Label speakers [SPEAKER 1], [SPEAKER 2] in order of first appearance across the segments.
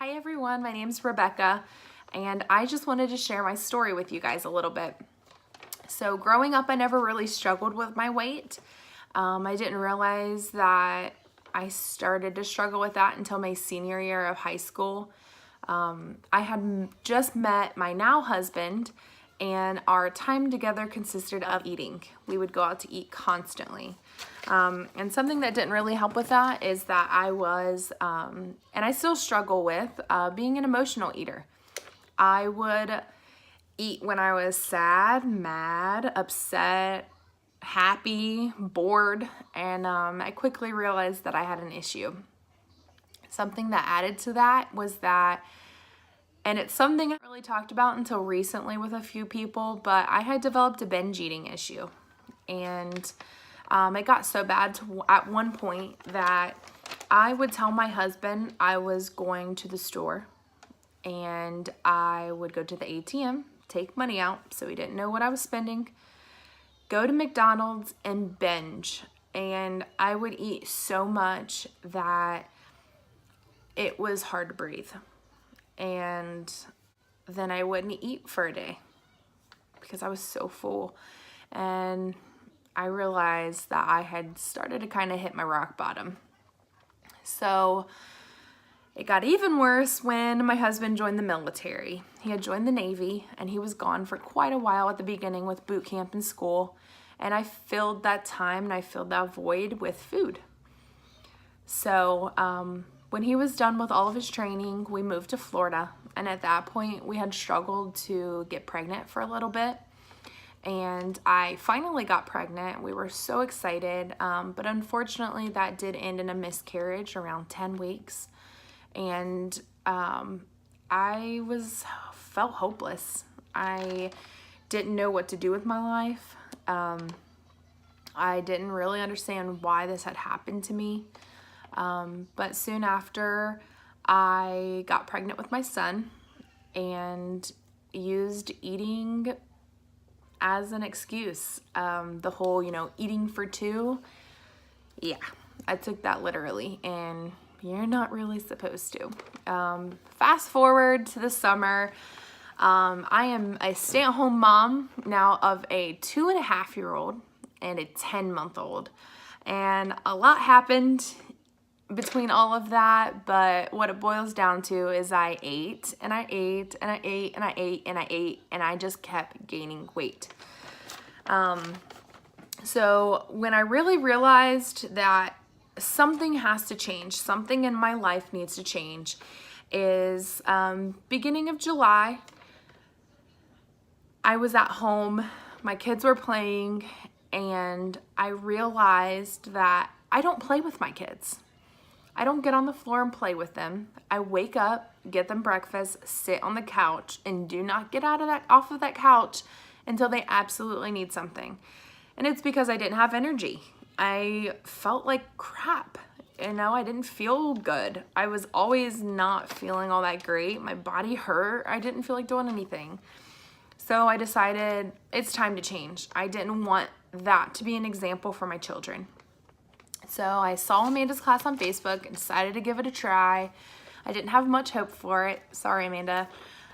[SPEAKER 1] Hi everyone, my name's Rebecca, and I just wanted to share my story with you guys a little bit. So growing up, I never really struggled with my weight. I didn't realize that I started to struggle with that until my senior year of high school. I had just met my now husband, and our time together consisted of eating. We would go out to eat constantly. And something that didn't really help with that is that I was, and I still struggle with, being an emotional eater. I would eat when I was sad, mad, upset, happy, bored, and I quickly realized that I had an issue. Something that added to that was that, and it's something I really talked about until recently with a few people, but I had developed a binge eating issue. And it got so bad at one point that I would tell my husband I was going to the store, and I would go to the ATM, take money out so he didn't know what I was spending, go to McDonald's and binge. And I would eat so much that it was hard to breathe. And then I wouldn't eat for a day because I was so full. And I realized that I had started to kind of hit my rock bottom. So it got even worse when my husband joined the military. He had joined the Navy, and he was gone for quite a while at the beginning with boot camp and school. And I filled that time and I filled that void with food. So when he was done with all of his training, we moved to Florida. And at that point, we had struggled to get pregnant for a little bit. And I finally got pregnant. We were so excited. But unfortunately, that did end in a miscarriage around 10 weeks. And I felt hopeless. I didn't know what to do with my life. I didn't really understand why this had happened to me. But soon after, I got pregnant with my son and used eating as an excuse. The whole, eating for two. Yeah, I took that literally, and you're not really supposed to. Fast forward to the summer. I am a stay-at-home mom now of a 2.5-year-old and a 10-month-old. And a lot happened between all of that, but what it boils down to is I ate and I ate and I ate and I ate and I ate, and I just kept gaining weight. So when I really realized that something has to change, something in my life needs to change, is beginning of July. I was at home, my kids were playing, and I realized that I don't play with my kids. I don't get on the floor and play with them. I wake up, get them breakfast, sit on the couch, and do not get off of that couch until they absolutely need something. And it's because I didn't have energy. I felt like crap. I didn't feel good. I was always not feeling all that great. My body hurt. I didn't feel like doing anything. So I decided it's time to change. I didn't want that to be an example for my children. So I saw Amanda's class on Facebook and decided to give it a try. I didn't have much hope for it. Sorry, Amanda.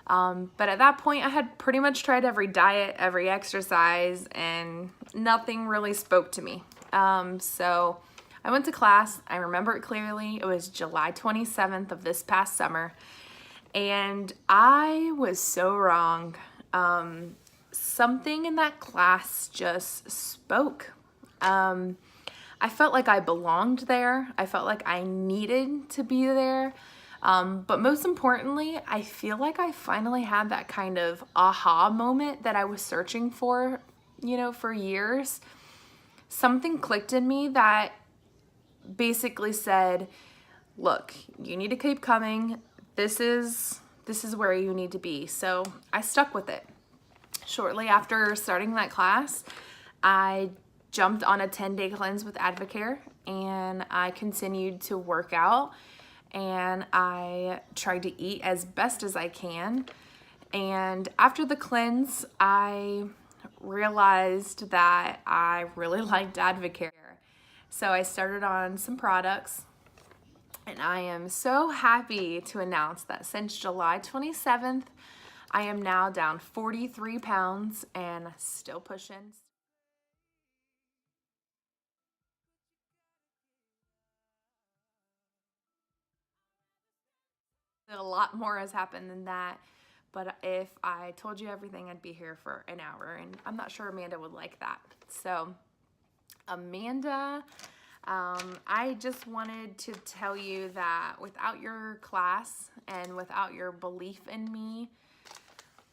[SPEAKER 1] But at that point, I had pretty much tried every diet, every exercise, and nothing really spoke to me. So I went to class. I remember it clearly. It was July 27th of this past summer. And I was so wrong. Something in that class just spoke. I felt like I belonged there. I felt like I needed to be there. But most importantly, I feel like I finally had that kind of aha moment that I was searching for, for years. Something clicked in me that basically said, look, you need to keep coming. This is where you need to be. So I stuck with it. Shortly after starting that class, I jumped on a 10-day cleanse with Advocare, and I continued to work out, and I tried to eat as best as I can. And after the cleanse, I realized that I really liked Advocare. So I started on some products, And I am so happy to announce that since July 27th, I am now down 43 pounds and still pushing. A lot more has happened than that, but if I told you everything, I'd be here for an hour, and I'm not sure Amanda would like that. So Amanda, I just wanted to tell you that without your class and without your belief in me,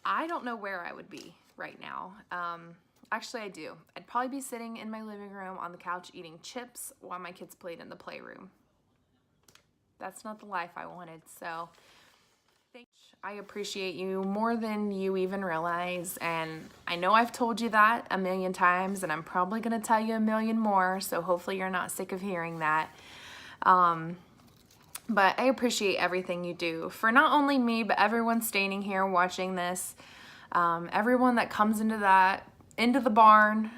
[SPEAKER 1] I don't know where I would be right now. Actually, I do. I'd probably be sitting in my living room on the couch eating chips while my kids played in the playroom. That's not the life I wanted. So I appreciate you more than you even realize. And I know I've told you that a million times, and I'm probably going to tell you a million more. So hopefully you're not sick of hearing that. But I appreciate everything you do for not only me, but everyone standing here watching this. Everyone that comes into the barn.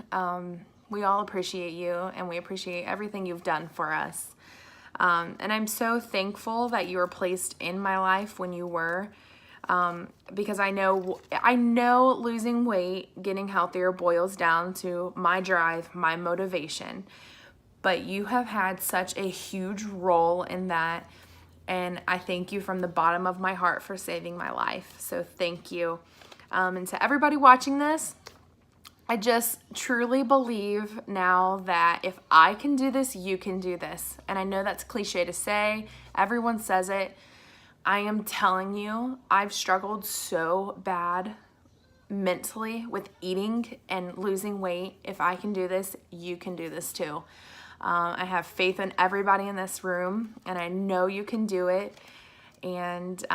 [SPEAKER 1] We all appreciate you, and we appreciate everything you've done for us. And I'm so thankful that you were placed in my life when you were, because I know losing weight, getting healthier boils down to my drive, my motivation, but you have had such a huge role in that. And I thank you from the bottom of my heart for saving my life. So thank you. And to everybody watching this, I just truly believe now that if I can do this, you can do this. And I know that's cliche to say. Everyone says it. I am telling you, I've struggled so bad mentally with eating and losing weight. If I can do this, you can do this too. I have faith in everybody in this room, and I know you can do it. And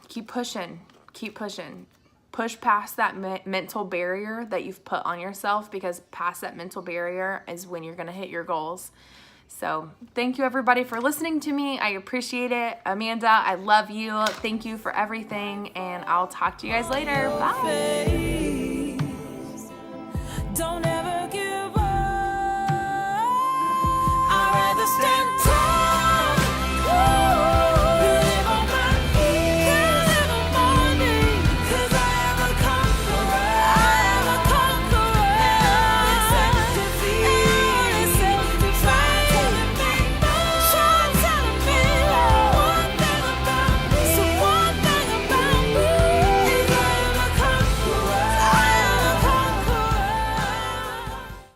[SPEAKER 1] keep pushing. Keep pushing. Push past that mental barrier that you've put on yourself, because past that mental barrier is when you're going to hit your goals. So thank you everybody for listening to me. I appreciate it. Amanda, I love you. Thank you for everything, and I'll talk to you guys later. Bye. Don't